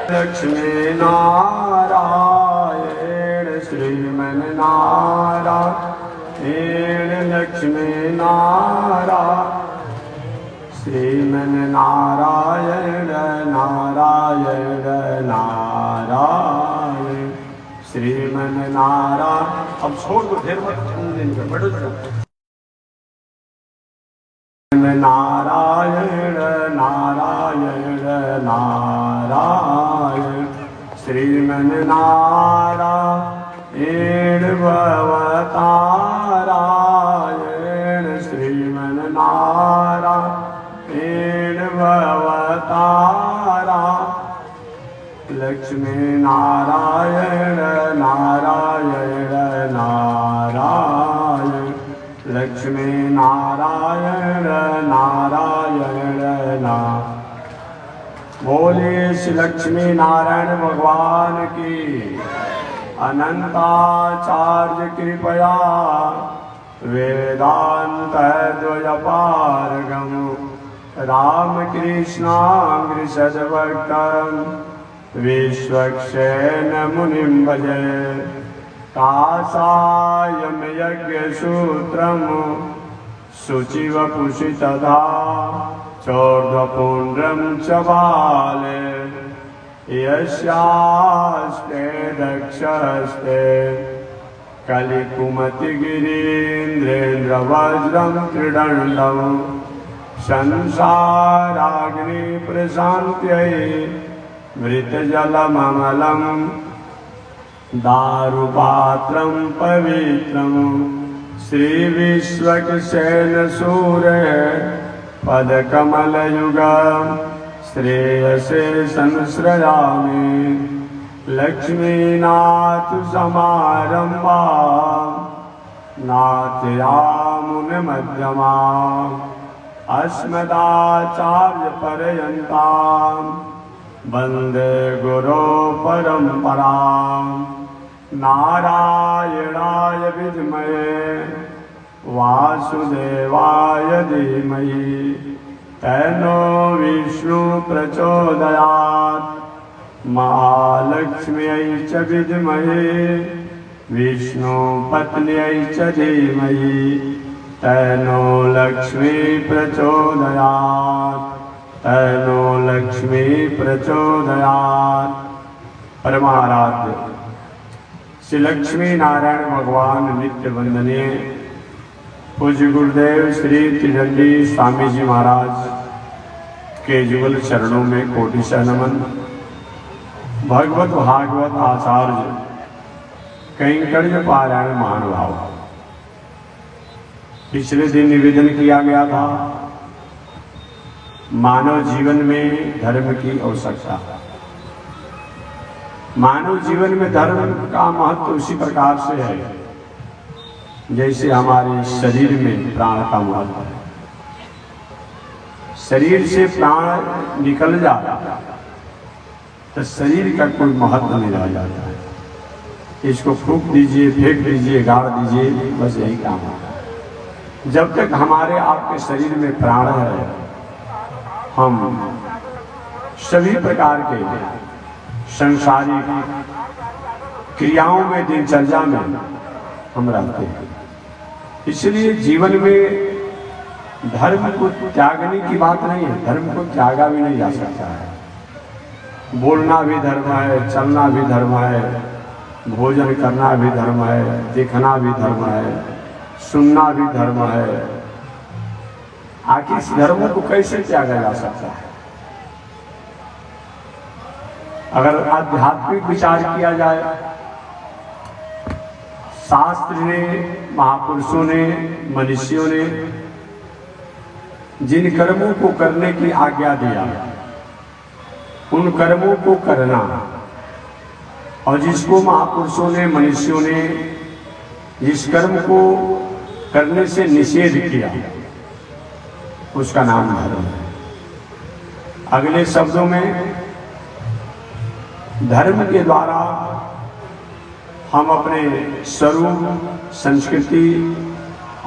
लक्ष्मी नारायण श्रीमन्नारायण लक्ष्मी नारायण श्रीमन्नारायण नारायण नारायण श्रीमन्नारायण। अब छोड़ दो, ढेर मत बैठो नारायण नारायण नारायण श्रीमन्नारायण भवतारायण श्रीमन्नारायण भवतारायण लक्ष्मी नारायण नारायण नारायण लक्ष्मी नारायण नारायण नारायण। बोले श्री लक्ष्मी नारायण भगवान की अनंताचार्य कृपया वेदांत द्वयपारगम रामकृष्णांग्रिसद्भक्तं विश्वक्सेन मुनिं भजे काषायं यज्ञसूत्रं शुचिवपुषि तथा चोर्ध्वपुण्ड्रं च बाले यस्यास्ते दक्षहस्ते कलिकुमतिगिरीन्द्रेन्द्रवज्रं त्रिदण्डं संसाराग्निप्रशान्त्यै मृतजलममलं दारुपात्रं पवित्रं श्रीविश्वक्सेनसूरे पदकमलयुगं श्रेयसे संश्रयामि लक्ष्मीनाथसमारम्भां नाथयामुनमध्यमाम् अस्मदाचार्यपर्यन्तां वन्दे गुरुपरम्परां। नारायणाय विद्महे वासुदेवाय धीमहि तन्नो विष्णु प्रचोदयात्। महालक्ष्म्यै च विद्महे विष्णुपत्न्यै च धीमहि तन्नो लक्ष्मी प्रचोदयात् तन्नो लक्ष्मी प्रचोदयात्। परमाराध्य श्री लक्ष्मी नारायण भगवान नित्य वंदनीय पूज्य गुरुदेव श्री त्रिदंडी स्वामी जी महाराज के जुगल चरणों में कोटिशः नमन। भगवत भागवत आचार्य कैंकर्य पारायण महानुभाव, पिछले दिन निवेदन किया गया था मानव जीवन में धर्म की आवश्यकता। मानव जीवन में धर्म का महत्व उसी प्रकार से है जैसे हमारे शरीर में प्राण का महत्व है। शरीर से प्राण निकल जाता तो शरीर का कोई महत्व नहीं रह जाता है। इसको फूंक दीजिए, फेंक दीजिए, गाड़ दीजिए, बस यही काम है। जब तक हमारे आपके शरीर में प्राण है हम सभी प्रकार के संसारिक क्रियाओं में दिनचर्या में हम रहते हैं। इसलिए जीवन में धर्म को त्यागने की बात नहीं है, धर्म को त्यागा भी नहीं जा सकता है। बोलना भी धर्म है, चलना भी धर्म है, भोजन करना भी धर्म है, देखना भी धर्म है, सुनना भी धर्म है। आखिर इस धर्म को कैसे त्यागा जा सकता है? अगर आध्यात्मिक विचार किया जाए, शास्त्र ने, महापुरुषों ने, मनुष्यों ने जिन कर्मों को करने की आज्ञा दिया उन कर्मों को करना, और जिसको महापुरुषों ने, मनुष्यों ने जिस कर्म को करने से निषेध किया उसका नाम धर्म है। अगले शब्दों में धर्म के द्वारा हम अपने स्वरूप, संस्कृति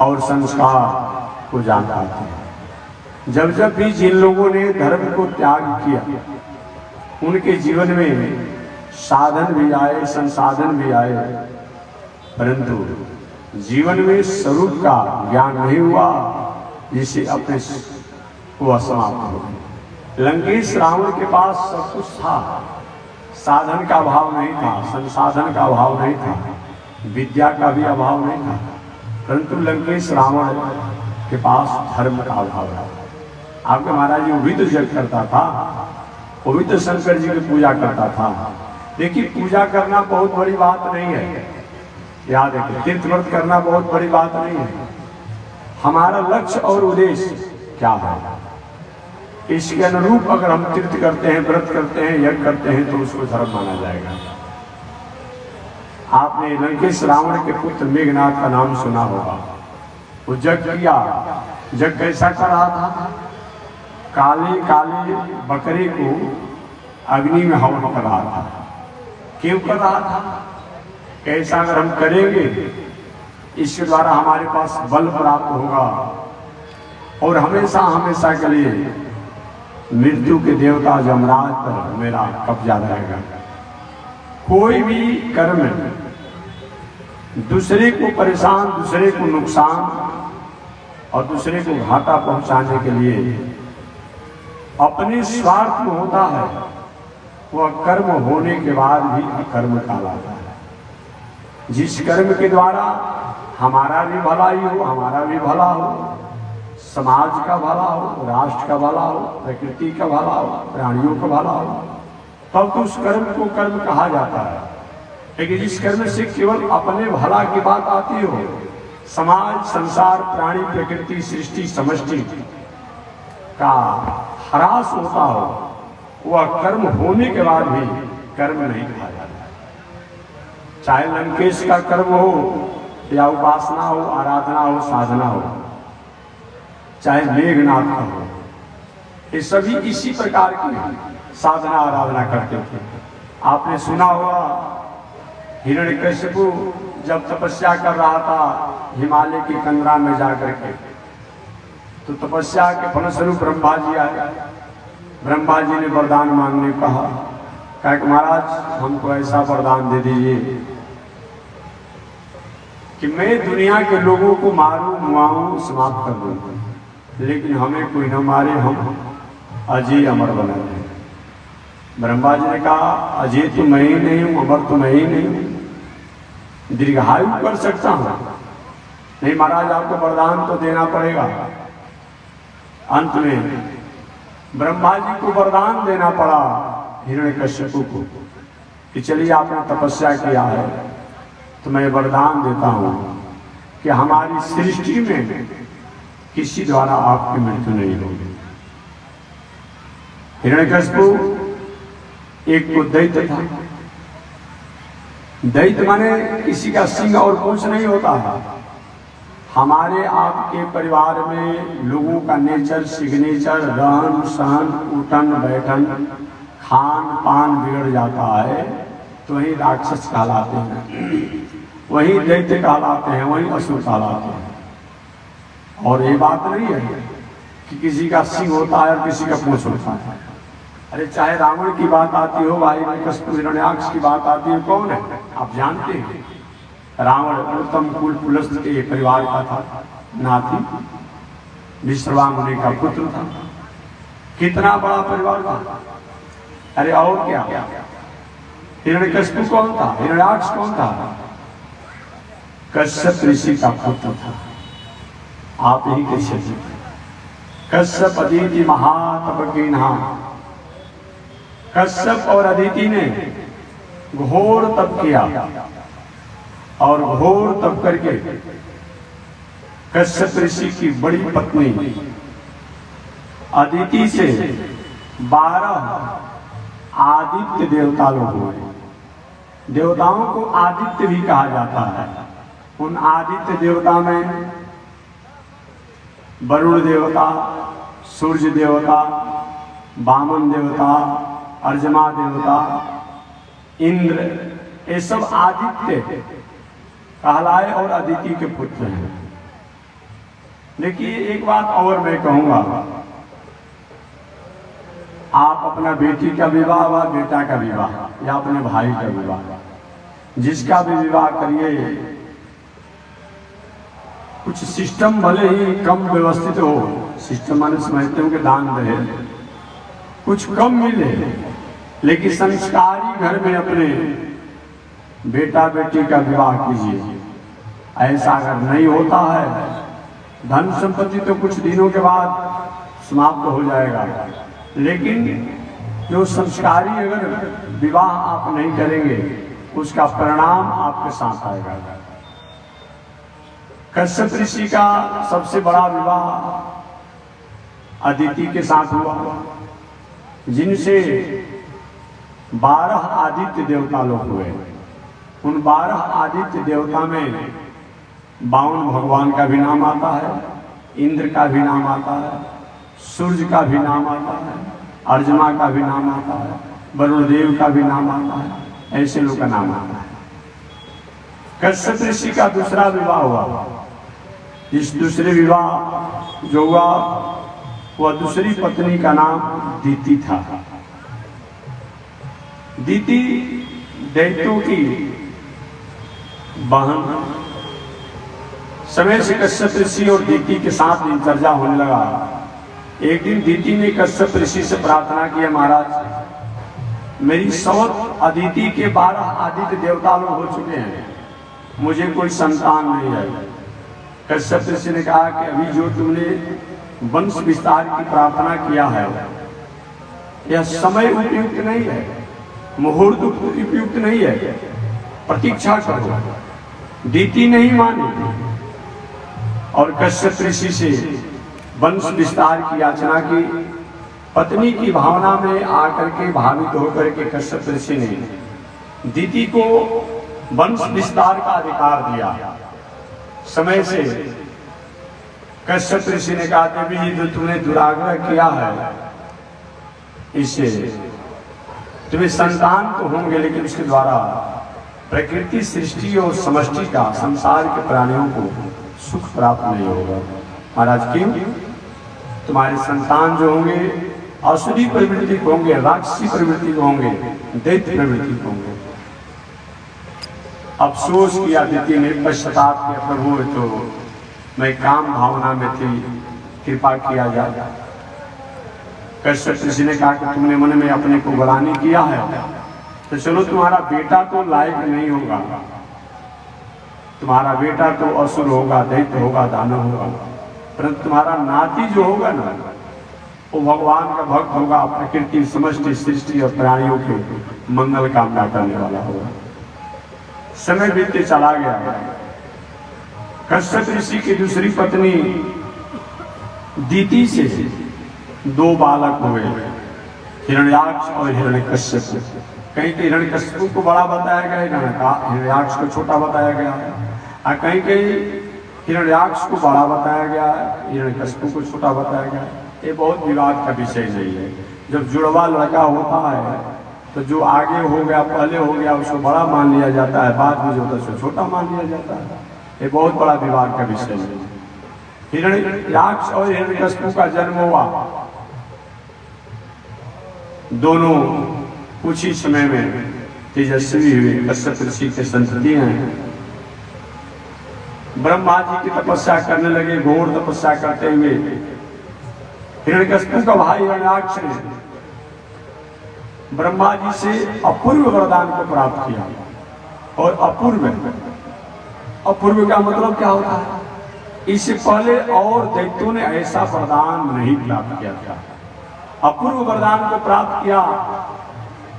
और संस्कार को जान पाते हैं। जब जब भी जिन लोगों ने धर्म को त्याग किया उनके जीवन में साधन भी आए, संसाधन भी आए, परंतु जीवन में स्वरूप का ज्ञान नहीं हुआ, जिससे अपने को असमाप्त हो गए। लंकेश रावण के पास सब कुछ था, साधन का अभाव नहीं था, संसाधन का अभाव नहीं था, विद्या का भी अभाव नहीं था, परंतु लंकेश रावण के पास धर्म का अभाव था। आपके महाराज जी वो भी तो जग करता था, वो भी तो शंकर जी की पूजा करता था। देखिए, पूजा करना बहुत बड़ी बात नहीं है, याद रखिए, तीर्थ व्रत करना बहुत बड़ी बात नहीं है। हमारा लक्ष्य और उद्देश्य क्या है, इसके अनुरूप अगर हम तीर्थ करते हैं, व्रत करते हैं, यज्ञ करते हैं, तो उसको धर्म माना जाएगा। आपने लंकेश रावण के पुत्र मेघनाथ का नाम सुना होगा। वो जग किया, जग कैसा कर रहा था? काले काले बकरे को अग्नि में हवन कर रहा था। क्यों कर रहा था? कैसा अगर हम करेंगे, इसके द्वारा हमारे पास बल प्राप्त होगा और हमेशा हमेशा के लिए मृत्यु के देवता यमराज पर मेरा कब्जा रहेगा। कोई भी कर्म दूसरे को परेशान, दूसरे को नुकसान और दूसरे को घाटा पहुंचाने के लिए अपने स्वार्थ में होता है, वह कर्म होने के बाद भी अकर्म कहलाता है। जिस कर्म के द्वारा हमारा भी भलाई हो, हमारा भी भला हो, समाज का भला हो, राष्ट्र का भला हो, प्रकृति का भला हो, प्राणियों का भला हो, तब तो उस कर्म को कर्म कहा जाता है। लेकिन जिस कर्म से केवल अपने भला की बात आती हो, समाज, संसार, प्राणी, प्रकृति, सृष्टि, समष्टि का ह्रास होता हो, वह कर्म होने के बाद भी कर्म नहीं कहा जाता। चाहे लंकेश का कर्म हो या उपासना हो, आराधना हो, साधना हो, चाहे मेघनाथ का हो, ये सभी इसी प्रकार की साधना आराधना करते थे। आपने सुना होगा, हिरण्यकशिपु जब तपस्या कर रहा था हिमालय की कंदरा में जाकर के, तो तपस्या के फलस्वरूप ब्रह्मा जी आए। ब्रह्मा जी ने वरदान मांगने कहा कि महाराज हमको ऐसा वरदान दे दीजिए कि मैं दुनिया के लोगों को मारूं, मुआऊं, समाप्त कर दूं, लेकिन हमें कोई न मारे, हम अजय अमर बना रहे। ब्रह्मा जी ने कहा, अजय तो मैं ही नहीं हूं, अमर तो मैं ही नहीं हूं, दीर्घायु कर सकता हूं, नहीं महाराज आपको वरदान तो देना पड़ेगा। अंत में ब्रह्मा जी को वरदान देना पड़ा हिरण्यकश्यपु को कि चलिए आपने तपस्या किया है, तो मैं वरदान देता हूं कि हमारी सृष्टि में किसी द्वारा आपकी मृत्यु नहीं होगी। हिरण्यकश्यपु एक को दैत्य था। दैत्य माने किसी का सिंह और पूंछ नहीं होता है। हमारे आपके परिवार में लोगों का नेचर, सिग्नेचर, रहन सहन, उठन बैठन, खान पान बिगड़ जाता है, तो वही राक्षस कहलाते हैं, वही दैत्य कहलाते हैं, वही असुर कहलाते हैं। और ये बात नहीं है कि किसी का सिंह होता है और किसी का पूंछ होता है। अरे चाहे रावण की बात आती हो, हिरण्यकश्यप, हिरण्याक्ष की बात आती है, कौन है आप जानते हैं? रावण उत्तम कुल पुलस्त के परिवार का था, नाती विश्रवा मुनि का पुत्र था। कितना बड़ा परिवार था। अरे और क्या, हिरण्यकश्यप कौन था? हिरण्याक्ष कौन था? कश्यप ऋषि का पुत्र था। आप ही कश्यप, कश्यप अदिति महातपकीन्हा। कश्यप और अदिति ने घोर तप किया और घोर तप करके कश्यप ऋषि की बड़ी पत्नी अदिति से 12 आदित्य देवता लोग हुए। देवताओं को आदित्य भी कहा जाता है। उन आदित्य देवता में वरुण देवता, सूर्य देवता, वामन देवता, अर्जमा देवता, इंद्र, ये सब आदित्य कहलाए और अदिति के पुत्र हैं। देखिए एक बात और मैं कहूंगा, आप अपना बेटी का विवाह व बेटा का विवाह या अपने भाई का विवाह, जिसका भी विवाह करिए, कुछ सिस्टम भले ही कम व्यवस्थित हो, सिस्टम माने समझते हो कि दान रहे, कुछ कम मिले, लेकिन संस्कारी घर में अपने बेटा बेटी का विवाह कीजिए। ऐसा अगर नहीं होता है, धन संपत्ति तो कुछ दिनों के बाद समाप्त हो जाएगा, लेकिन जो संस्कारी अगर विवाह आप नहीं करेंगे, उसका परिणाम आपके साथ आएगा। कश्यप ऋषि का सबसे बड़ा विवाह अदिति के साथ हुआ, जिनसे 12 आदित्य देवता लोग हुए। उन 12 आदित्य देवता में 52 भगवान का भी नाम आता है, इंद्र का भी नाम आता है, सूर्य का भी नाम आता है, अर्जुमा का भी नाम आता है, वरुण देव का भी नाम आता है, ऐसे लोग का नाम आता है। कश्यप ऋषि का दूसरा विवाह हुआ। इस दूसरे विवाह जो हुआ वह दूसरी पत्नी का नाम दीति था। दीति दैत्यों की बहन। समय से कश्यप ऋषि और दीति के साथ इंतर्जा होने लगा। एक दिन दीति ने कश्यप ऋषि से प्रार्थना की, महाराज मेरी सौत अदिति के 12 आदित्य देवता लोग हो चुके हैं, मुझे कोई संतान नहीं है। कश्यप ऋषि ने कहा कि अभी जो तुमने वंश विस्तार की प्रार्थना किया है, यह समय उपयुक्त नहीं है, मुहूर्त उपयुक्त नहीं है, प्रतीक्षा करो। दीति नहीं मानी और कश्यप ऋषि से वंश विस्तार की याचना की। पत्नी की भावना में आकर के भावित होकर के कश्यप ऋषि ने दीति को वंश विस्तार का अधिकार दिया। समय से कश्यप ऋषि ने कहा, देवी जो तुमने दुराग्रह किया है, इससे तुम्हें संतान तो होंगे, लेकिन उसके द्वारा प्रकृति सृष्टि और समष्टि का, संसार के प्राणियों को सुख प्राप्त नहीं होगा। महाराज क्यों? तुम्हारे संतान जो होंगे असुरी प्रवृत्ति को होंगे, राक्षसी प्रवृत्ति को होंगे, दैत्य प्रवृत्ति को होंगे। अफसोस किया दीति ने, पश्चाताप किया, प्रभु तो मैं काम भावना में थी, कृपा किया जाए। कश्यप ऋषि ने कहा कि तुमने मन में अपने को ग्लानि किया है, तो चलो तुम्हारा बेटा तो लायक नहीं होगा, तुम्हारा बेटा तो असुर होगा, दैत्य होगा, दानव होगा, परंतु तुम्हारा नाती जो होगा ना, वो भगवान का भक्त होगा, प्रकृति समष्टि सृष्टि और प्राणियों के मंगल कामना करने वाला होगा। समय बीतते चला गया। कश्यप ऋषि की दूसरी पत्नी दीति से 2 बालक हुए, हिरण्याक्ष और हिरण्यकश्यप। कहीं के हिरण्यकश्यप को बड़ा बताया गया, हिरण्याक्ष को छोटा बताया गया, और कहीं कहीं हिरण्याक्ष को बड़ा बताया गया, हिरण्यकश्यप को छोटा बताया गया। ये बहुत विवाद का विषय नहीं है। जब जुड़वा लड़का होता है तो जो आगे हो गया, पहले हो गया, उसको बड़ा मान लिया जाता है, बाद में जो होता है उसको छोटा मान लिया जाता है। ये बहुत बड़ा विवाद का विषय है। हिरण्याक्ष और हिरण्यकश्यप का जन्म हुआ, दोनों कुछ ही समय में तेजस्वी हुए, कश्यप ऋषि के संतति हैं। ब्रह्मा जी की तपस्या करने लगे, घोर तपस्या करते हुए। हिरण्यकश्यप का भाई हिरण्याक्ष ने ब्रह्मा जी से अपूर्व वरदान को प्राप्त किया। और अपूर्व का मतलब क्या होता है? इससे पहले और दैत्यों ने ऐसा वरदान नहीं प्राप्त किया था। अपूर्व वरदान को प्राप्त किया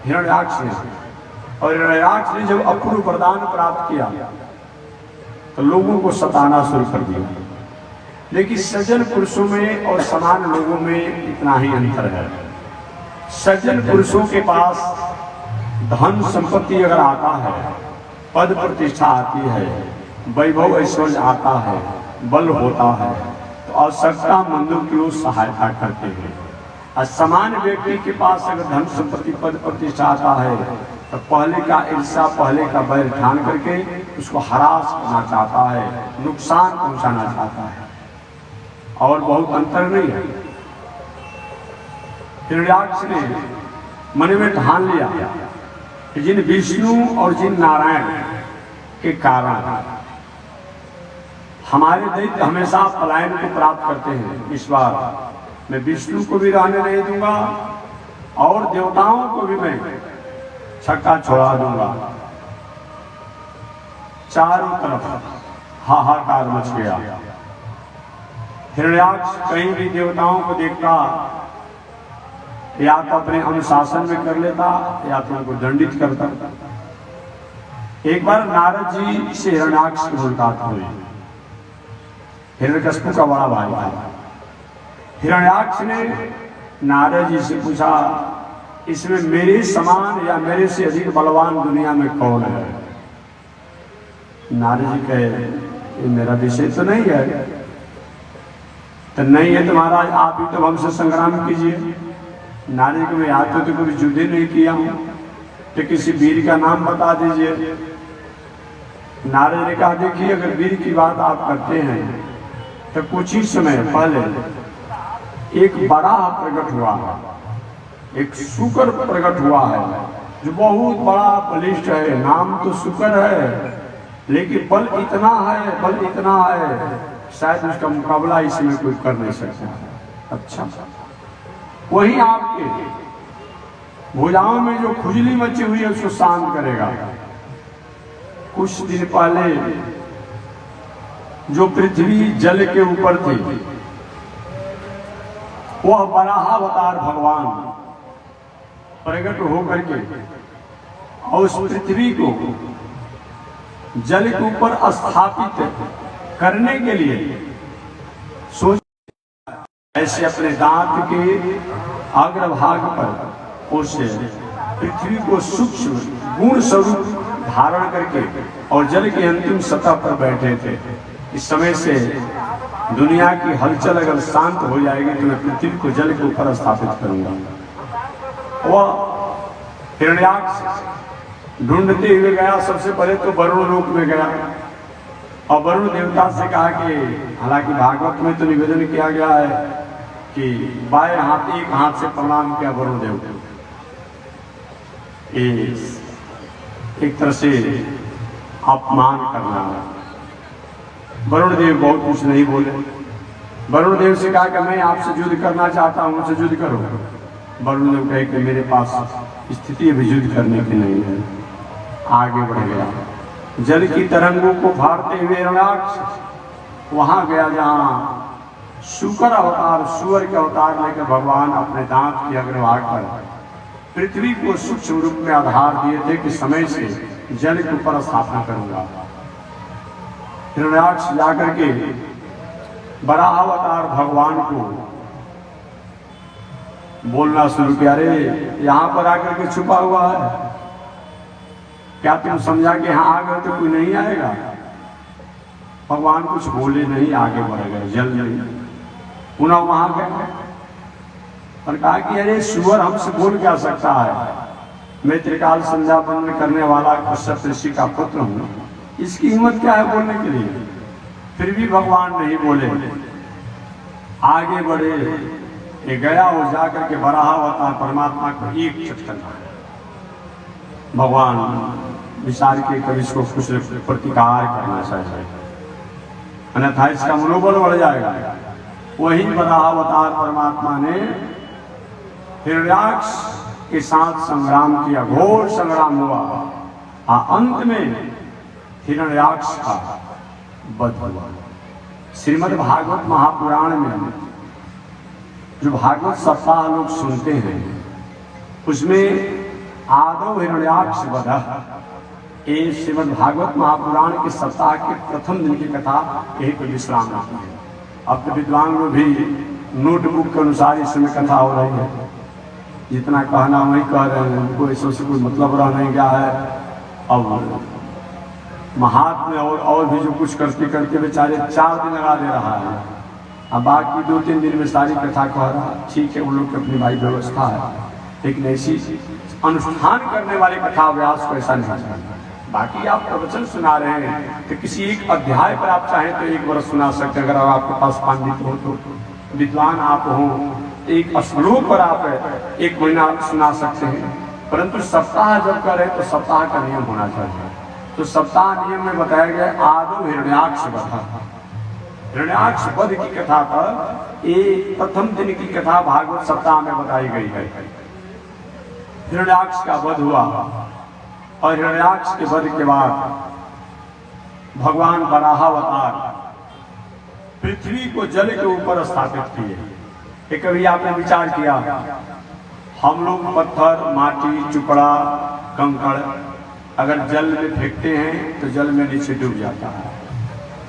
हिरण्याक्ष ने, और हिरण्याक्ष ने जब अपूर्व वरदान प्राप्त किया तो लोगों को सताना शुरू कर दिया। लेकिन सज्जन पुरुषों में और समान लोगों में इतना ही अंतर है। सज्जन पुरुषों के पास धन संपत्ति अगर आता है, पद प्रतिष्ठा आती है, वैभव ऐश्वर्य आता है, बल होता है, तो आवश्यकता मंदों की वो सहायता करते हैं। और समान व्यक्ति के पास अगर धन संपत्ति पद प्रतिष्ठा आता है तो पहले का ईर्ष्या, पहले का बैर ठान करके उसको हरास करना चाहता है, नुकसान पहुंचाना चाहता है, और बहुत अंतर नहीं है। हिरण्याक्ष ने मन में ठान लिया कि जिन विष्णु और जिन नारायण के कारण हमारे दैत्य हमेशा पलायन को प्राप्त करते हैं, इस बार मैं विष्णु को भी रहने नहीं दूंगा और देवताओं को भी मैं छक्का छोड़ा दूंगा। चारों तरफ हाहाकार मच गया। हिरण्याक्ष कहीं भी देवताओं को देखता या तो अपने अनुशासन में कर लेता या तो उनको दंडित करता। एक बार नारद जी से हिरण्याक्ष की मुलाकात हुई। हिरण्यकश्यप का बड़ा भाई था। हिरण्याक्ष ने नारद जी से पूछा, इसमें मेरे समान या मेरे से अधिक बलवान दुनिया में कौन है? नारद जी कहे, ये मेरा विषय तो नहीं है। तो नहीं है तो महाराज आप ही तो हमसे संग्राम कीजिए। नारद को मैं आते तो कभी युद्ध नहीं किया हूं, तो किसी वीर का नाम बता दीजिए। नारद ने कहा, देखिए अगर वीर की बात आप करते हैं तो कुछ ही समय पहले एक बड़ा प्रकट हुआ है, एक शुकर प्रकट हुआ है जो बहुत बड़ा बलिष्ठ है। नाम तो शुकर है लेकिन बल इतना है शायद उसका मुकाबला इसमें कोई कर नहीं सकता। अच्छा, वही आपके भुजाओं में जो खुजली मची हुई है उसको शांत करेगा। कुछ दिन पहले जो पृथ्वी जल के ऊपर थी वह वराहावतार भगवान प्रकट होकर के और उस पृथ्वी को जल के ऊपर स्थापित करने के लिए सोच ऐसे अपने दांत के अग्रभाग पर उस पृथ्वी को सूक्ष्म गुण स्वरूप धारण करके और जल की अंतिम सतह पर बैठे थे। इस समय से दुनिया की हलचल अगर शांत हो जाएगी तो मैं पृथ्वी को जल के ऊपर स्थापित करूंगा। वह हिरण्याक्ष ढूंढते हुए गया। सबसे पहले तो वरुण लोक में गया और वरुण देवता से कहा कि हालांकि भागवत में तो निवेदन किया गया है कि बाएं हाथ एक हाथ से प्रणाम किया वरुण देव। एक तरह से अपमान करना। वरुण देव बहुत कुछ नहीं बोले। वरुण देव से कहा कि मैं आपसे युद्ध करना चाहता हूं, मुझसे युद्ध करो। वरुण देव कहे कि मेरे पास स्थिति अभी युद्ध करने की नहीं है। आगे बढ़ गया। जल की तरंगों को फाड़ते हुए हिरण्याक्ष वहां गया जहां शुकर अवतार, सुअर के अवतार लेकर भगवान अपने दांत के अग्रभाग पर पृथ्वी को सूक्ष्म रूप में आधार दिए थे कि समय से जल के ऊपर स्थापना करूंगा। हिरण्याक्ष जाकर के वराहावतार भगवान को बोलना शुरू किया, अरे यहां पर आकर के छुपा हुआ है, क्या तुम समझा कि यहां आ गए तो कोई नहीं आएगा? भगवान कुछ बोले नहीं, आगे बढ़ गए। जल नहीं पुनः वहां गए और कहा कि अरे सुअर हमसे बोल क्या सकता है? मैं त्रिकाल संध्या बंदन करने वाला कश्यप ऋषि का पुत्र हूं, इसकी हिम्मत क्या है बोलने के लिए? फिर भी भगवान नहीं बोले, आगे बढ़े। ये गया वो जाकर के वराहावतार परमात्मा को एक चक्कर मारा। भगवान विचार के कभी इसको कुछ प्रतिकार करना चाहिए, अन्यथा इसका मनोबल बढ़ जाएगा। वही वराहावतार परमात्मा ने हिरण्याक्ष के साथ संग्राम किया, घोर संग्राम हुआ। अंत में हिरण्याक्ष का वध हुआ। श्रीमद् भागवत महापुराण में जो भागवत सप्ताह लोग सुनते हैं उसमें आदौ हिरण्याक्ष वध, ये श्रीमद् भागवत महापुराण के सप्ताह के प्रथम दिन की कथा यही कोई विश्राम नहीं है। अब तो विद्वान लोग भी नोटबुक के अनुसार इस समय कथा हो रही है, जितना कहना वही कह रहे हैं, उनको इससे से कोई मतलब रह नहीं गया है। अब महात्मा और भी जो कुछ करते करते बेचारे 4 दिन लगा दे रहा है, अब बाकी 2-3 दिन में सारी कथा कह रहा है। ठीक है, उन लोग की अपनी भाई व्यवस्था है, लेकिन ऐसी अनुष्ठान करने वाले कथा व्यास को ऐसा नहीं करना। बाकी आप प्रवचन सुना रहे हैं तो किसी एक अध्याय पर आप चाहें तो 1 वर्ष सुना सकते हैं। अगर आपके पास पांडित हो तो, विद्वान आप हो एक श्लोक पर आप एक महीना सुना सकते हैं, परंतु सप्ताह जब करें तो सप्ताह का नियम होना चाहिए। तो सप्ताह नियम में बताया गया आदो हिरण्याक्ष वध। हिरण्याक्ष वध की कथा पर एक प्रथम दिन की कथा भागवत सप्ताह में बताई गई है। हिरण्याक्ष का वध हुआ और हिरण्याक्ष के वध के बाद भगवान वराह अवतार पृथ्वी को जल के ऊपर स्थापित किए। कभी आपने विचार किया, हम लोग पत्थर, माटी, चुपड़ा, कंकड़ अगर जल में फेंकते हैं तो जल में नीचे डूब जाता है।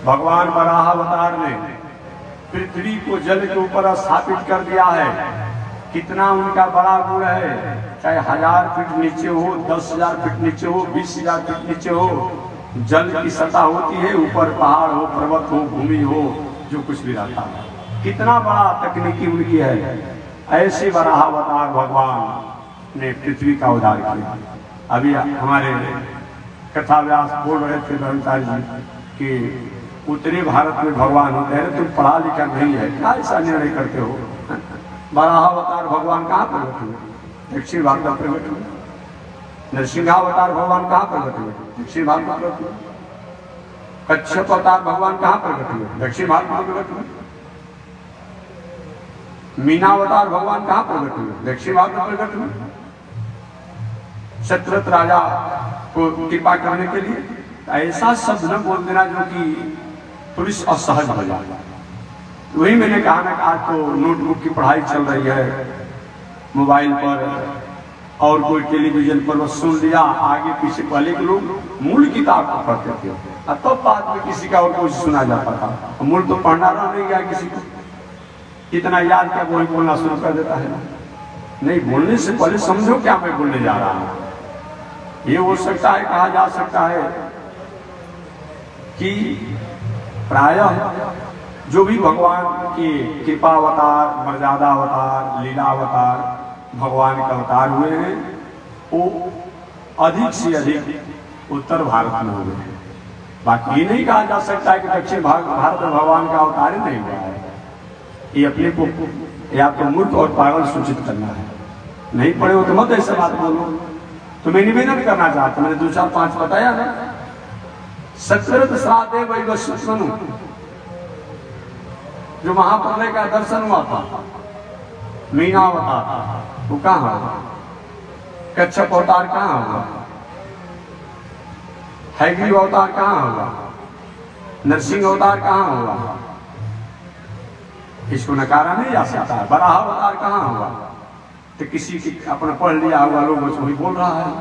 भगवान वराह अवतार ने पृथ्वी को जल के ऊपर स्थापित कर दिया है। कितना उनका बड़ा गुण है, चाहे 1000 फीट नीचे हो, 10,000 फीट नीचे हो, 20,000 फीट नीचे हो, जल की सतह होती है, ऊपर पहाड़ हो, पर्वत हो, भूमि हो, जो कुछ भी रहता है। कितना बड़ा तकनीकी उनकी है। ऐसे वराह अवतार भगवान ने पृथ्वी का उद्धार किया। अभी हमारे कथा व्यास बोल रहे थे ब्रह्मचारी जी कि उत्तरी भारत में भगवान होते हैं, तुम पढ़ा लिखा नहीं है, क्या ऐसा निर्णय करते हो? वराह अवतार भगवान कहाँ प्रकट हुए? दक्षिण भारत में प्रकट हुए। नरसिंहावतार भगवान कहाँ प्रकट हुए? दक्षिण भारत में प्रकट हुए। कच्छप अवतार भगवान कहाँ प्रकट हुए? दक्षिण भारत में प्रकट हुए। मीनावतार भगवान कहाँ प्रकट हुए? दक्षिण भारत में प्रकट हुए। शत्रथ राजा को कृपा करने के लिए ऐसा शब्द न बोल देना जो कि पुरुष असहज हो जाए। वही मैंने कहा ना कि आज तो नोटबुक की पढ़ाई चल रही है, मोबाइल पर और कोई टेलीविजन पर बस सुन लिया, आगे पीछे। पहले के लोग मूल किताब को पढ़ते थे, अब तो बाद में किसी का और कुछ सुना जाता था। मूल तो पढ़ना रह नहीं गया किसी को, इतना याद क्या वही बोलना शुरू कर देता है। नहीं, बोलने से पहले समझो क्या मैं बोलने जा रहा हूं। ये हो सकता है, कहा जा सकता है कि प्रायः जो भी भगवान की कृपा अवतार, मर्यादा अवतार, लीला अवतार भगवान का अवतार हुए हैं, वो अधिक से अधिक उत्तर भारत में हुए हैं। बाकी ये नहीं कहा जा सकता है कि दक्षिण भारत में भगवान का अवतार ही नहीं हुआ है। ये अपने को या तो मूर्ख और पागल सूचित करना है। नहीं पढ़े हो तो मत ऐसे बात बोलो। तो मैं निवेदन करना चाहता, मैंने 2, 4, 5 बताया ना। सकृत श्राद्धे वैवस्वनु, जो महाप्रलय का दर्शन हुआ था, मीनावतार वो कहाँ हुआ? कच्छप अवतार कहाँ हुआ? हैग्रीव अवतार कहाँ हुआ? नरसिंह अवतार कहाँ हुआ? इसको नकारा नहीं जा सकता है। वराह अवतार कहाँ हुआ? तो किसी की अपना पढ़ लिया हुआ लोग वही बोल रहा है,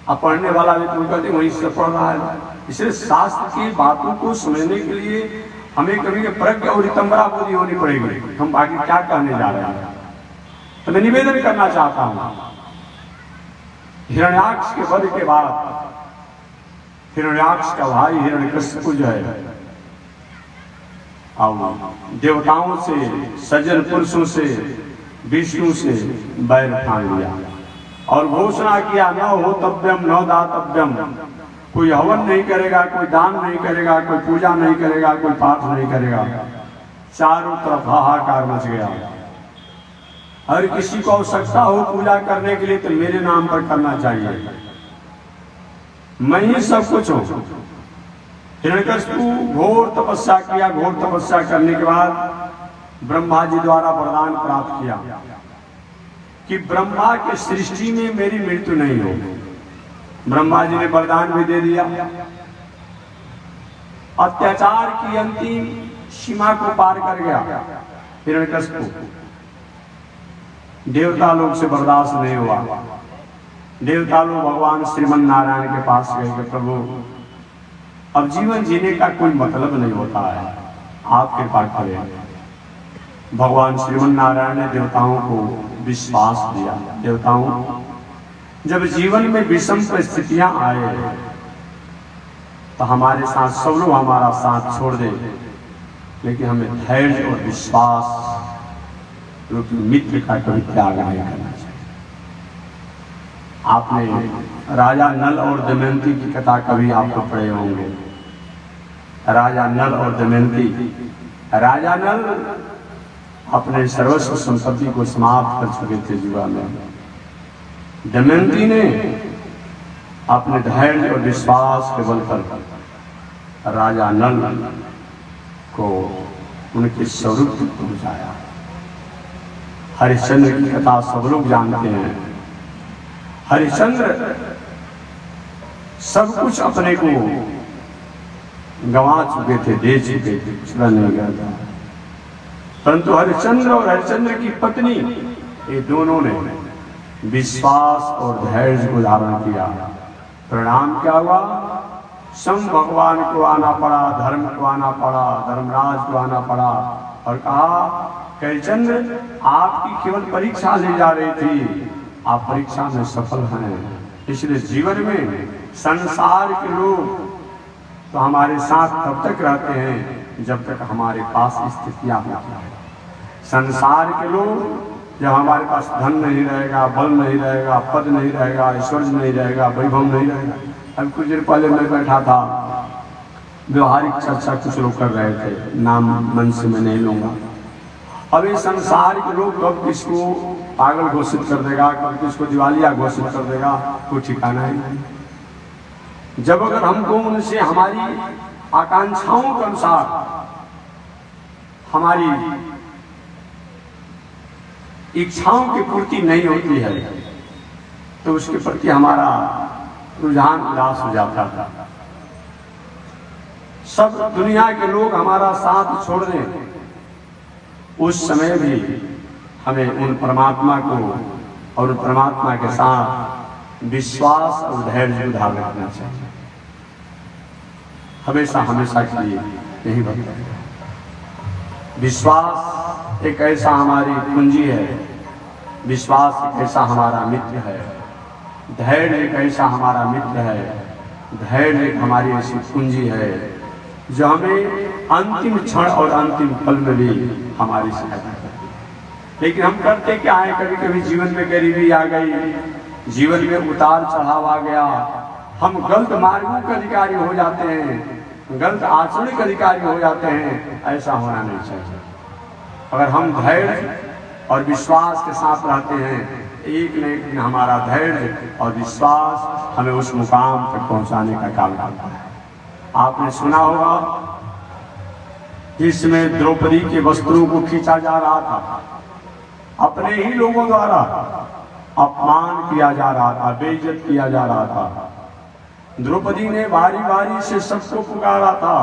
अब पढ़ने वाला भी तो कहते वहीं से पढ़ रहा है। इसलिए शास्त्र की बातों को समझने के लिए हमें कभी प्रज्ञा और रितंबरा बुद्धि होनी पड़ेगी। हम आगे क्या कहने जा रहे हैं, तो मैं निवेदन करना चाहता हूं। हिरण्याक्ष के वध के बाद हिरण्याक्ष का भाई हिरण्यकशिपु जो है, देवताओं से, सज्जन पुरुषों से, विष्णु से बैर ठान लिया और घोषणा किया, न होतव्यम न दातव्यम। कोई हवन नहीं करेगा, कोई दान नहीं करेगा, कोई पूजा नहीं करेगा, कोई पाठ नहीं करेगा। चारों तरफ हाहाकार मच गया। हर किसी को आवश्यकता हो पूजा करने के लिए तो मेरे नाम पर करना चाहिए, मैं ही सब कुछ हूं। हिरण्यकशिपु घोर तपस्या किया। घोर तपस्या करने के बाद ब्रह्मा जी द्वारा वरदान प्राप्त किया कि ब्रह्मा की सृष्टि में मेरी मृत्यु नहीं हो। ब्रह्मा जी ने वरदान भी दे दिया। अत्याचार की अंतिम सीमा को पार कर गया हिरण्यकशिपु। देवता लोग से बर्दाश्त नहीं हुआ। देवता लोग भगवान श्रीमन नारायण के पास गए कि प्रभु अब जीवन जीने का कोई मतलब नहीं होता है, आप कृपा करें। भगवान श्रीमन नारायण ने देवताओं को विश्वास दिया। देवताओं, जब जीवन में विषम परिस्थितियां आए तो हमारे साथ सब लोग हमारा साथ छोड़ दे, लेकिन हमें धैर्य और विश्वास रूपी मित्र का कभी त्याग नहीं करना चाहिए। आपने राजा नल और दमयंती की कथा कभी आपको पढ़े होंगे। राजा नल और दमयंती। राजा नल अपने सर्वस्व संपत्ति को समाप्त कर चुके थे जुआ में। दमयंती ने अपने धैर्य और विश्वास के बल पर राजा नल को उनके स्वरूप तक पहुंचाया। हरिश्चंद्र की कथा सब लोग जानते हैं। हरिश्चंद्र सब कुछ अपने को गंवा चुके थे, दे चुके थे, छुड़ा नहीं गया था। परंतु हरिश्चंद्र और हरिश्चंद्र की पत्नी ये दोनों ने विश्वास और धैर्य को धारण किया। परिणाम क्या हुआ? स्वयं भगवान को आना पड़ा, धर्म को आना पड़ा, धर्मराज को आना पड़ा और कहा हरिश्चंद्र आपकी केवल परीक्षा ले जा रही थी, आप परीक्षा में सफल हैं। इसलिए जीवन में संसार के लोग तो हमारे साथ तब तक रहते हैं जब तक हमारे पास स्थितियां होती हैं। संसार के लोग जब हमारे पास धन नहीं रहेगा, बल नहीं रहेगा, पद नहीं रहेगा, ऐश्वर्य नहीं रहेगा, वैभव नहीं रहेगा। अब कुछ देर पहले मैं बैठा था, व्यवहारिक चर्चा कुछ लोग कर रहे थे, नाम मन से मैं नहीं लूंगा। अब इस संसार के लोग कब किसको पागल घोषित कर देगा, कब किसको दिवालिया घोषित कर देगा, कोई ठिकाना नहीं। जब अगर हमको उनसे हमारी आकांक्षाओं के अनुसार हमारी इच्छाओं की पूर्ति नहीं होती है तो उसके प्रति हमारा रुझान उदास हो जाता है। सब दुनिया के लोग हमारा साथ छोड़ दें, उस समय भी हमें उन परमात्मा को और उन परमात्मा के साथ विश्वास और धैर्य को धारण रखना चाहिए। हमेशा हमेशा के लिए यही बताया। विश्वास एक ऐसा हमारी पूंजी है, विश्वास एक ऐसा हमारा मित्र है, धैर्य एक ऐसा हमारा मित्र है, धैर्य एक हमारी ऐसी पूंजी है जो हमें अंतिम क्षण और अंतिम पल में भी हमारी सहायता करती है। लेकिन हम करते क्या है, कभी कभी जीवन में गरीबी आ गई, जीवन में उतार चढ़ाव आ गया, हम गलत मार्गों के अधिकारी हो जाते हैं, गलत आचरण के अधिकारी हो जाते हैं। ऐसा होना नहीं चाहिए। अगर हम धैर्य और विश्वास के साथ रहते हैं, एक न एक दिन हमारा धैर्य और विश्वास हमें उस मुकाम तक पहुंचाने का काम करता है। आपने सुना होगा जिसमें द्रौपदी के वस्त्रों को खींचा जा रहा था, अपने ही लोगों द्वारा अपमान किया जा रहा था, बेइज्जत किया जा रहा था। द्रौपदी ने बारी बारी से सबको पुकारा था।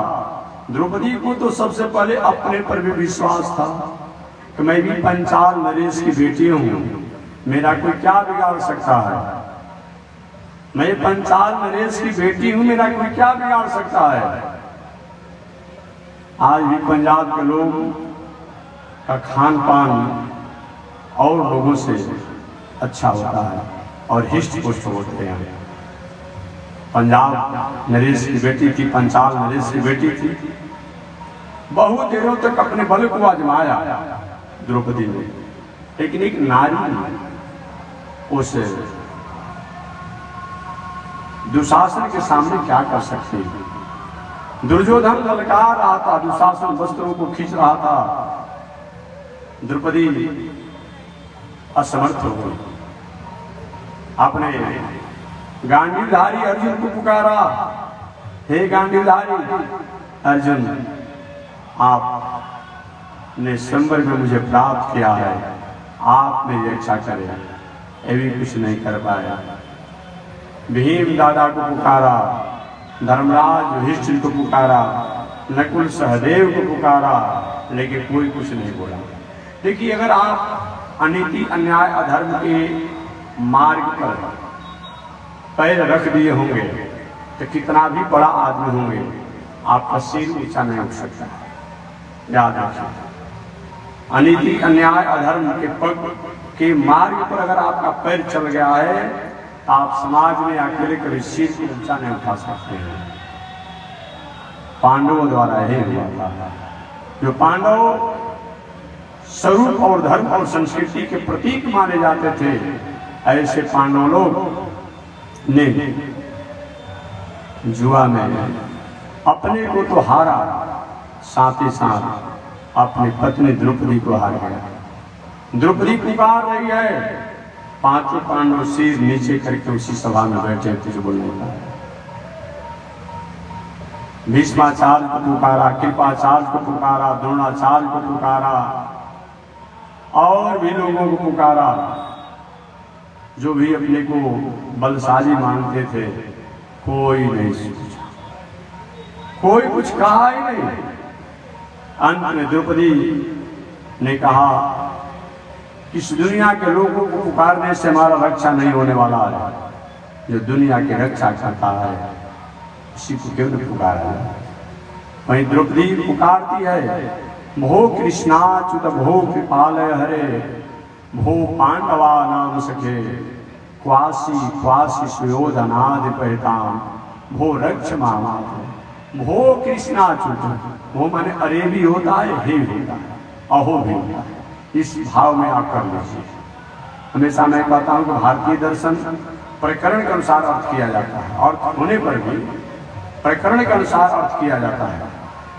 द्रौपदी को तो सबसे पहले अपने पर भी विश्वास था कि मैं भी पंचाल नरेश की बेटी हूं, मेरा कोई क्या बिगाड़ सकता है, मैं पंचाल नरेश की बेटी हूं, मेरा कोई क्या बिगाड़ सकता है। आज भी पंजाब के लोग का खान पान और लोगों से अच्छा होता है और हिष्ट पुष्ट होते हैं। पंजाब नरेश की बेटी थी, पंचाल नरेश की बेटी थी, बहुत देरों तक अपने बल को आजमाया द्रौपदी ने, लेकिन एक नारी उस दुशासन के सामने क्या कर सकती है। दुर्योधन ललकार रहा था, दुशासन वस्त्रों को खींच रहा था, द्रौपदी असमर्थ हो गई। आपने गांडीवधारी अर्जुन को पुकारा, हे गांडीवधारी अर्जुन, आपने स्वयंवर में मुझे प्राप्त किया है, आप मेरी रक्षा करें। ये भी कुछ नहीं कर पाया। भीम दादा को पुकारा, धर्मराज युधिष्ठिर को पुकारा, नकुल सहदेव को पुकारा, लेकिन कोई कुछ नहीं बोला। देखिए, अगर आप अनीति अन्याय अधर्म के मार्ग पर पैर रख दिए होंगे तो कितना भी बड़ा आदमी होंगे, आपका सिर ऊंचा नहीं उठ सकता। याद रखिए, अनीति अन्याय अधर्म के पग के मार्ग पर अगर आपका पैर चल गया है तो आप समाज में अकेले कभी सिर को ऊंचा नहीं उठा सकते हैं। पांडवों द्वारा यही हुआ था। जो पांडव स्वरूप और धर्म और संस्कृति के प्रतीक माने जाते थे, ऐसे पांडव लोग ने जुआ में अपने को तो हारा, साथ ही साथ अपनी पत्नी द्रौपदी को हार गया। द्रौपदी पुकार रही है, पांचों पांडव सिर नीचे करके उसी सभा में बैठे थे जो बोलने का। भीष्माचार्य को पुकारा, कृपाचार्य को पुकारा, द्रोणाचार्य को पुकारा और भी लोगों को पुकारा जो भी अपने को बलशाली मानते थे। कोई नहीं सोचा, कोई कुछ कहा ही नहीं। अंत में द्रौपदी ने कहा, इस दुनिया के लोगों को पुकारने से हमारा रक्षा नहीं होने वाला है। जो दुनिया की रक्षा करता है उसी को क्यों नहीं पुकारा जाए। वहीं द्रौपदी पुकारती है, भो कृष्णाच्युत भो कृपालय हरे, भो पांडवा नाम सखे, क्वासी क्वासी सुयोधनाधिपहिताम, भो रक्ष मामात्र। भो कृष्णाच्युत, वो माने अरे भी होता है, हे भी होता है, अहो भी होता है। इस भाव में आप कर लीजिए। हमेशा मैं कहता हूं कि भारतीय दर्शन प्रकरण के अनुसार अर्थ किया जाता है और होने पर भी प्रकरण के अनुसार अर्थ किया जाता है।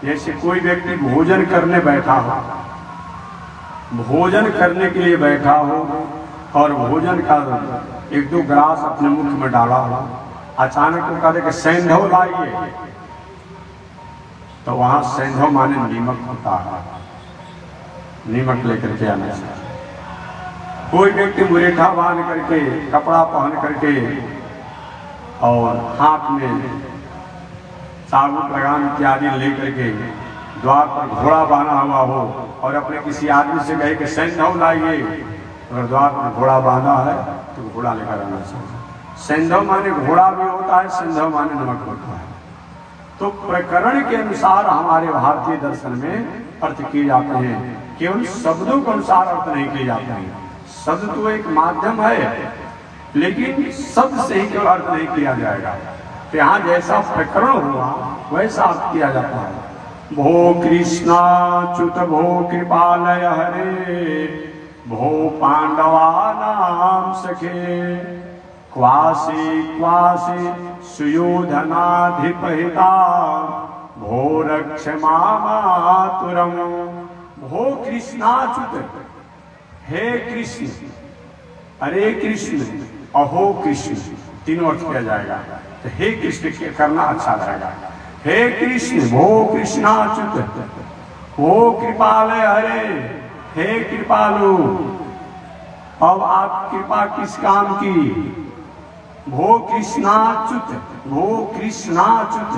जैसे कोई व्यक्ति भोजन करने बैठा हो, भोजन करने के लिए बैठा हो और भोजन का एक दो गिलास अपने मुख में डाला हो, अचानक वो कहते कि सैंधव लाइए, तो वहां सैंधव माने नीमक होता है, नीमक लेकर के आना चाहिए। कोई व्यक्ति मुरेठा बांध करके, कपड़ा पहन करके और हाथ में साबुत लगाम इत्यादि लेकर के द्वार पर घोड़ा बांधा हुआ हो और अपने किसी आदमी से कहे कि सैंधव लाइए, अगर द्वार पर घोड़ा बांधा है तो घोड़ा लेकर आना चाहिए। सैंधव माने घोड़ा भी होता है, सैंधव माने नमक होता है। तो प्रकरण के अनुसार हमारे भारतीय दर्शन में अर्थ किए जाते हैं, केवल शब्दों के अनुसार अर्थ नहीं किए जाते हैं। शब्द तो एक माध्यम है, लेकिन शब्द से ही केवल अर्थ नहीं किया जाएगा। तो यहाँ जैसा प्रकरण हुआ वैसा अर्थ किया जाता है। भो कृष्णाच्युत भो कृपालय हरे, भो पांडवा नाम सखे, क्वासी क्वासी सुयोधनाधिपहिता, भो रक्ष मामातुरम। भो कृष्णाच्युत, हे कृष्ण, हरे कृष्ण, अहो कृष्ण, तीनों अर्थ किया जाएगा। तो हे कृष्ण करना अच्छा रहेगा। हे कृष्ण, भो कृष्णाच्युत, भो कृपालय हरे, हे कृपालु, अब आप कृपा किस काम की। भो कृष्णाच्युत, भो कृष्णाच्युत,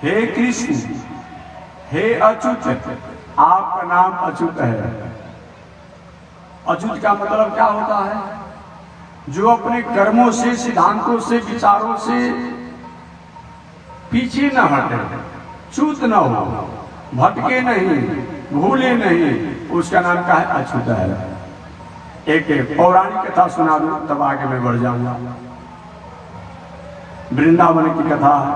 हे कृष्ण, हे अच्युत, आपका नाम अच्युत है। अच्युत का मतलब क्या होता है? जो अपने कर्मों से, सिद्धांतों से, विचारों से पीछे न हटे, च्युत न हो, भटके नहीं, भूले नहीं, उसका नाम क्या है? अच्युत है। एक पौराणिक कथा सुना दूं तब आगे मैं बढ़ जाऊंगा। वृंदावन की कथा है।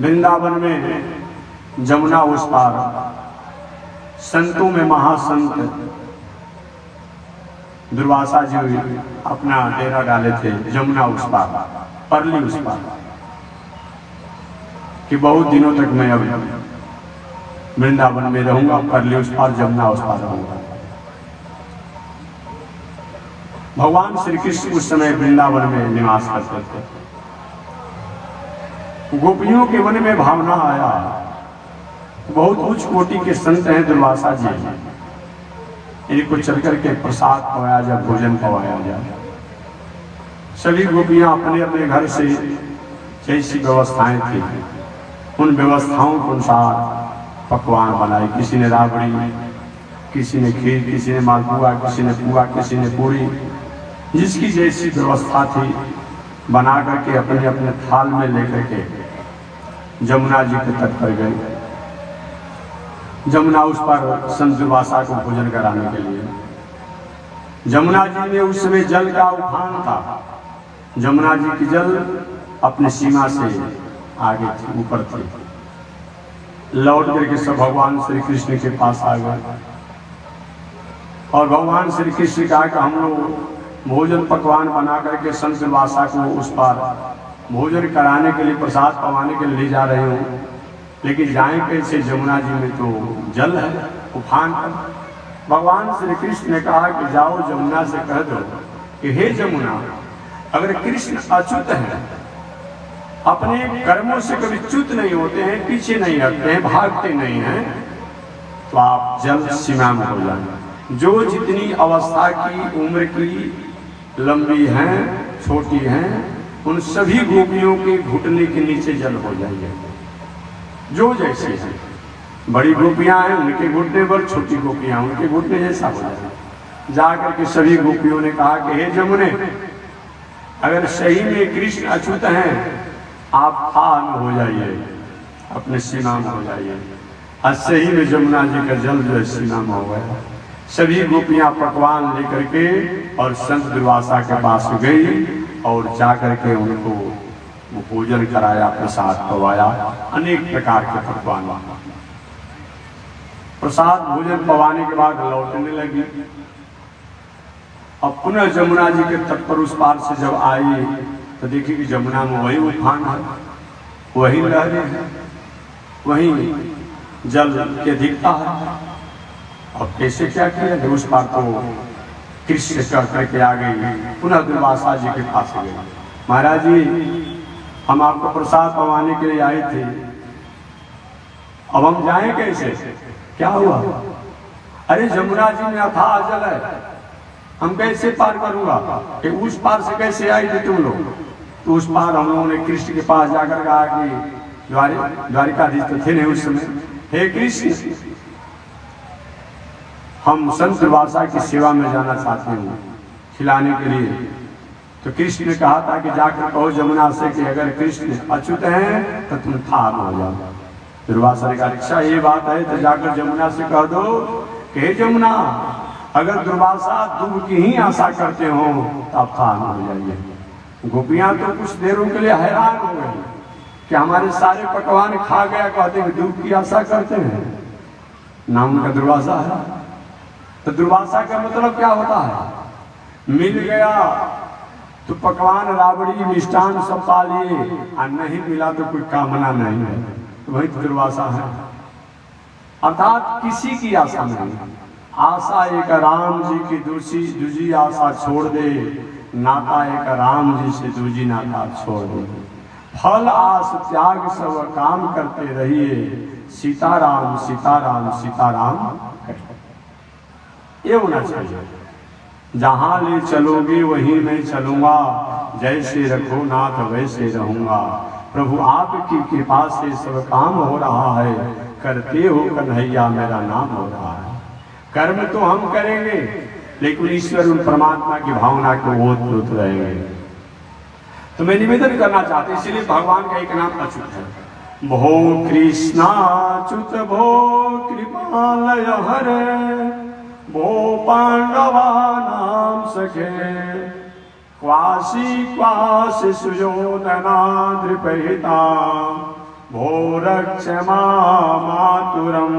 वृंदावन में जमुना उस पार संतों में महासंत दुर्वासा जी अपना डेरा डाले थे जमुना उस पार, परली उस पार, कि बहुत दिनों तक मैं अब वृंदावन में रहूंगा, परली उस पार, जमुना उस पार रहूंगा। भगवान श्री कृष्ण उस समय वृंदावन में निवास करते थे। गोपियों के मन में भावना आया, बहुत उच्च कोटि के संत हैं दुर्वासा जी, इनको चल करके प्रसाद पवाया जाए, भोजन पवाया जाए। सभी गोपियां अपने अपने घर से जैसी व्यवस्थाएं थी उन व्यवस्थाओं के अनुसार पकवान बनाए। किसी ने राबड़ी, किसी ने खीर, किसी ने मालपुआ, किसी ने पुआ, किसी ने पूरी, जिसकी जैसी व्यवस्था थी बना करके अपने अपने थाल में लेकर के जमुना जी के तट पर गए। जमुना उस पर संत दुर्वासा को भोजन कराने के लिए। जमुना जी में उस समय जल का उफान था। जमुना जी की जल अपनी सीमा से आगे थी, ऊपर थी। लौट करके सब भगवान श्री कृष्ण के पास आ गए और भगवान श्री कृष्ण कहा कि हम लोग भोजन पकवान बना करके संत दुर्वासा को उस पार भोजन कराने के लिए, प्रसाद पवाने के लिए ले जा रहे हूँ, लेकिन जाए कैसे, जमुना जी में तो जल है उफान पर। भगवान श्री कृष्ण ने कहा कि जाओ जमुना से कह दो कि हे जमुना, अगर कृष्ण अच्युत हैं, अपने कर्मों से कभी च्युत नहीं होते हैं, पीछे नहीं हटते हैं, भागते नहीं हैं, तो आप जल सीमा में हो जाए। जो जितनी अवस्था की उम्र की लंबी हैं, छोटी हैं, उन सभी गोपियों के घुटने के नीचे जल हो जाइए। जो जैसे हैं, बड़ी गोपियां हैं उनके घुटने पर, छोटी गोपियां उनके घुटने जैसा हो जाए। जाकर के सभी गोपियों ने कहा कि हे जमुने, अगर सही में कृष्ण अच्युत हैं, आप आन हो जाइए, अपने सीमा में हो जाइए। आज सही में जमुना जी का जल जो है सीमा में हो गया। सभी गोपियां पकवान लेकर के और संत दुर्वासा के पास गई और जाकर के उनको वो भोजन कराया, प्रसाद पवाया, अनेक प्रकार के पकवान। प्रसाद भोजन पवाने के बाद लौटने लगी। अब पुनः जमुना जी के तट पर उस पार से जब आई तो देखी कि जमुना में वही उफान है, वही लहरें हैं, वही जल की अधिकता है। और कैसे क्या किया कि उस पार तो कृष्ण कह करके आ गई, पुनः दुर्वासा जी के पास गई। महाराज जी, हम आपको प्रसाद पवाने के लिए आए थे, अब हम जाएं कैसे? क्या हुआ? अरे जमुना जी में अथाह जल है, हम कैसे पार करूंगा? कि उस पार से कैसे आई थी तुम लोग? तो उस पार हम लोगों ने कृष्ण के पास जाकर कहा कि द्वारिकाधीश तो थे नहीं उस समय, हे कृष्ण, हम संत दुर्वासा की सेवा में जाना चाहते हैं खिलाने के लिए। तो कृष्ण ने कहा था कि जाकर कहो जमुना से कि अगर कृष्ण अच्युत हैं तो तुम ठार हो जाओ। दुर्वासा ने कहा अच्छा ये बात है, तो जाकर जमुना से कह दो कि हे जमुना, अगर दुर्वासा दुख की ही आशा करते हो तो आप ठार हो जाइए। गोपियां तो कुछ देरों के लिए हैरान हो गई कि हमारे सारे पकवान खा गया, कहते हैं दुख की आशा करते हैं, नाम का दुर्वासा है। तो दुर्वासा का मतलब क्या होता है? मिल गया तो पकवान राबड़ी मिष्ठान सब पा लिए, और नहीं मिला तो कोई कामना नहीं है, तो वही तो दुर्वासा है। अर्थात किसी की आशा नहीं, आशा एक राम जी की दूजी आशा छोड़ दे, नाता एक राम जी से दूजी नाता छोड़ दे। फल आस त्याग सब काम करते रहिए, सीताराम सीताराम सीताराम ये होना चाहिए। जहां ले चलोगे वहीं मैं चलूंगा, जैसे रखो नाथ वैसे रहूंगा। प्रभु आपकी कृपा से सब काम हो रहा है, करते हो कन्हैया मेरा नाम हो रहा है। कर्म तो हम करेंगे लेकिन ईश्वर उन परमात्मा की भावना को ओत रहेंगे। तो मैं निवेदन करना चाहता हूं, इसलिए भगवान का एक नाम अच्युत है। भो कृष्णाच्युत भो कृपालय हरे, भो पांडवा नाम सखे, क्वासी क्वास सुयोधना नृपहिता, भो रक्ष मातुरम।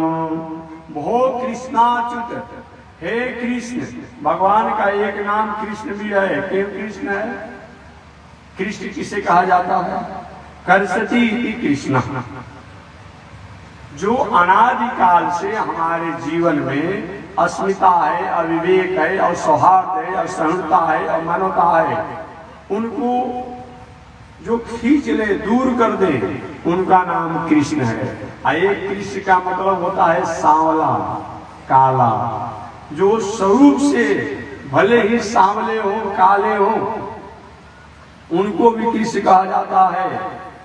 भो कृष्णाच्युत, हे कृष्ण। भगवान का एक नाम कृष्ण भी है। क्यों कृष्ण है? कृष्ण किसे कहा जाता है? करसती इति कृष्ण, जो अनादिकाल से हमारे जीवन में अस्मिता है, अविवेक है, और सौहार्द है, और सहनता है, और मानवता है, उनको जो खींच ले, दूर कर दे, उनका नाम कृष्ण है। एक कृष्ण का मतलब होता है सांवला, काला, जो स्वरूप से भले ही सांवले हो, काले हो, उनको भी कृष्ण कहा जाता है।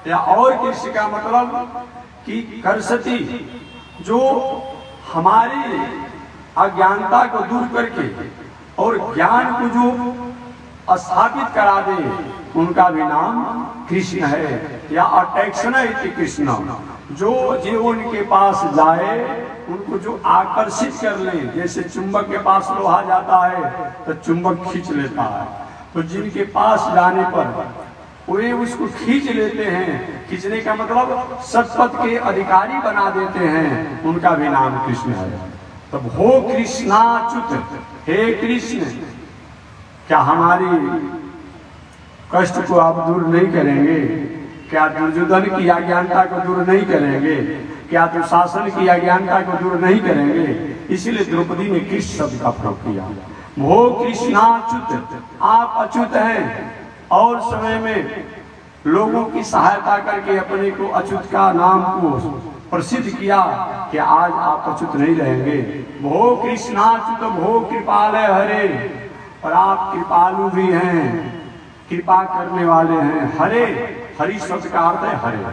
या और कृष्ण का मतलब कि करसती, जो हमारी अज्ञानता को दूर करके और ज्ञान को जो स्थापित करा दे, उनका भी नाम कृष्ण है। या अटैक्शन इति कृष्ण, जो उनके पास जाए उनको जो आकर्षित कर ले, जैसे चुंबक के पास लोहा जाता है तो चुंबक खींच लेता है, तो जिनके पास जाने पर वे उसको खींच लेते हैं, खींचने का मतलब सतपथ के अधिकारी बना देते हैं, उनका भी नाम कृष्ण है। तब हो कृष्णाच्युत, हे कृष्ण, क्या हमारी कष्ट को आप दूर नहीं करेंगे? क्या दुर्योधन की अज्ञानता को दूर नहीं करेंगे? क्या दुशासन की अज्ञानता को दूर नहीं करेंगे? इसीलिए द्रौपदी ने कृष्ण शब्द का प्रयोग किया। भो कृष्णाच्युत, आप अच्युत हैं और समय में लोगों की सहायता करके अपने को अच्युत का नाम को प्रसिद्ध किया कि आज आप अच्युत नहीं रहेंगे। भो कृष्णाच्युत भो कृपालय हरे, और आप कृपालु भी हैं, कृपा करने वाले हैं। हरे, हरि शब्द का अर्थ है हरे,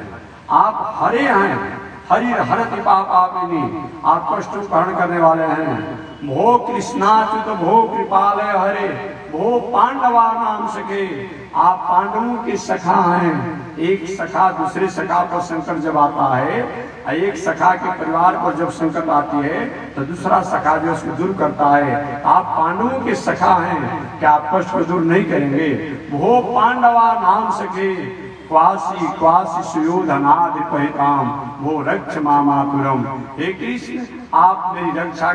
आप हरे हैं। हरि हरति पापापिनी, आप कष्टों को हरण करने वाले हैं। भो कृष्णाच्युत भो कृपालय हरे, भो पांडवा नाम सखे, आप पांडवों के सखा हैं। एक सखा दूसरे सखा पर संकट जब आता है, एक सखा के परिवार पर जब संकट आती है तो दूसरा सखा जो उसको दूर करता है। आप पांडवों के सखा हैं, क्या आप कष्ट को दूर नहीं करेंगे? भो पांडवा नाम सखे, क्वासी क्वासी सुयोधनादिपहिताम, वो रक्ष मामातुरम। हे कृष्ण, आप मेरी रक्षा